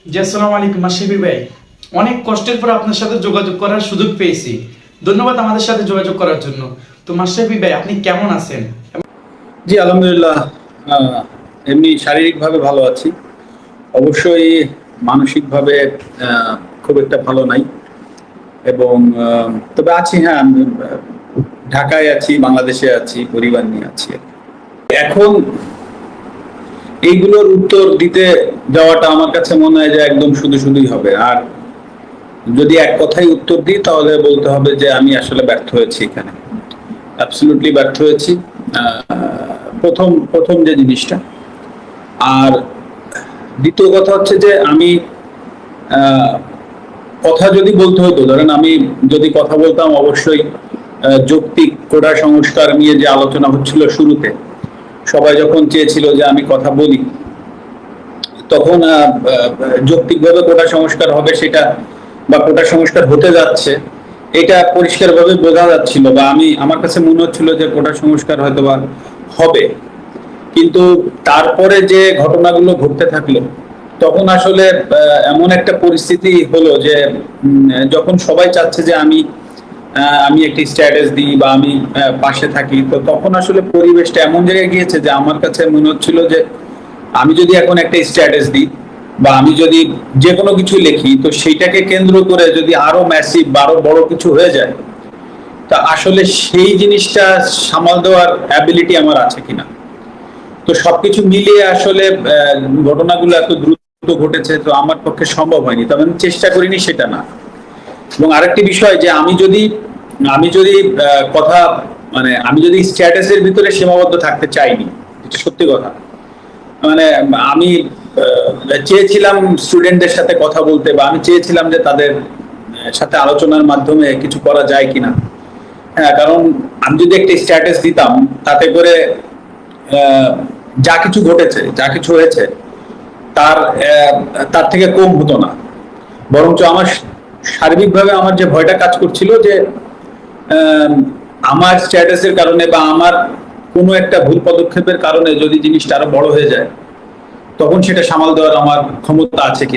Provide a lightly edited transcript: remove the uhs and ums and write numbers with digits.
জি আসসালামু আলাইকুম মাশরাফি ভাই। অনেক কষ্টের পর আপনার সাথে যোগাযোগ করার সুযোগ পেয়েছি। ধন্যবাদ আমাদের সাথে যোগাযোগ করার জন্য। তো মাশরাফি ভাই আপনি কেমন আছেন? জি আলহামদুলিল্লাহ। আহ, এমনি শারীরিকভাবে ভালো আছি, অবশ্যই মানসিকভাবে খুব একটা ভালো নাই। এবং তবে আছি, হ্যাঁ আমি ঢাকায় আছি, বাংলাদেশে আছি, পরিবার নিয়ে আছি। এখন এইগুলোর উত্তর দিতে যাওয়াটা আমার কাছে মনে হয় যে একদম শুধু শুধুই হবে। আর যদি এক কথায় উত্তর দিই তাহলে বলতে হবে যে আমি আসলে ব্যর্থ হয়েছি এখানে, অ্যাবসলিউটলি ব্যর্থ হয়েছি। প্রথম প্রথম যে জিনিসটা। আর দ্বিতীয় কথা হচ্ছে যে আমি আহ, কথা যদি বলতে হতো, ধরেন আমি যদি কথা বলতাম, অবশ্যই যৌক্তিক কোটা সংস্কার নিয়ে যে আলোচনা হচ্ছিল শুরুতে, সবাই যখন চেয়েছিল যে আমি কথা বলি, তখন যৌক্তিকভাবে কোটা সংস্কার হবে সেটা, বা কোটা সংস্কার হতে যাচ্ছে এটা পরিষ্কারভাবে বোঝা যাচ্ছিল, বা আমার কাছে মনে হচ্ছিল যে কোটা সংস্কার হয়তো বা হবে। কিন্তু তারপরে যে ঘটনাগুলো ঘটতে থাকলো, তখন আসলে এমন একটা পরিস্থিতি হলো যে যখন সবাই চাচ্ছে যে আমি একটি স্ট্যাটাস দিই বা আমি পাশে থাকি, তো তখন আসলে পরিবেশটা এমন জায়গায় গিয়েছে যে আমার কাছে মনে হচ্ছিল যে আমি যদি এখন একটা স্ট্যাটাস দিই বা আমি যদি যে কোনো কিছু লিখি, তো সেইটাকে কেন্দ্র করে যদি আরো ম্যাসিভ বা আরো বড় কিছু হয়ে যায়, তা আসলে সেই জিনিসটা সামাল দেওয়ার অ্যাবিলিটি আমার আছে কিনা। তো সবকিছু মিলিয়ে আসলে ঘটনাগুলো এত দ্রুত ঘটেছে, তো আমার পক্ষে সম্ভব হয়নি, তবে আমি চেষ্টা করিনি সেটা না। এবং আরেকটি বিষয় যে আমি যদি কথা, মানে আমি যদি স্ট্যাটাসের ভিতরে সীমাবদ্ধ থাকতে চাইনি, এটা সত্যি কথা। মানে আমি চেয়েছিলাম স্টুডেন্টদের সাথে কথা বলতে, বা আমি চেয়েছিলাম যে তাদের সাথে আলোচনার মাধ্যমে কিছু করা যায় কিনা। হ্যাঁ, কারণ আমি যদি একটা স্ট্যাটাস দিতাম, তাতে করে আহ, যা কিছু ঘটেছে, যা কিছু হয়েছে, তার তার থেকে কম হতো না। বরঞ্চ আমার সার্বিকভাবে আমার যে ভয়টা কাজ করছিল যে আহ, আমার স্ট্যাটাসের কারণে বা আমার কোনো একটা ভুল পদক্ষেপের কারণে যদি জিনিসটা আরো বড় হয়ে যায়, তখন সেটা সামাল দেওয়ার আমার ক্ষমতা আছে কি।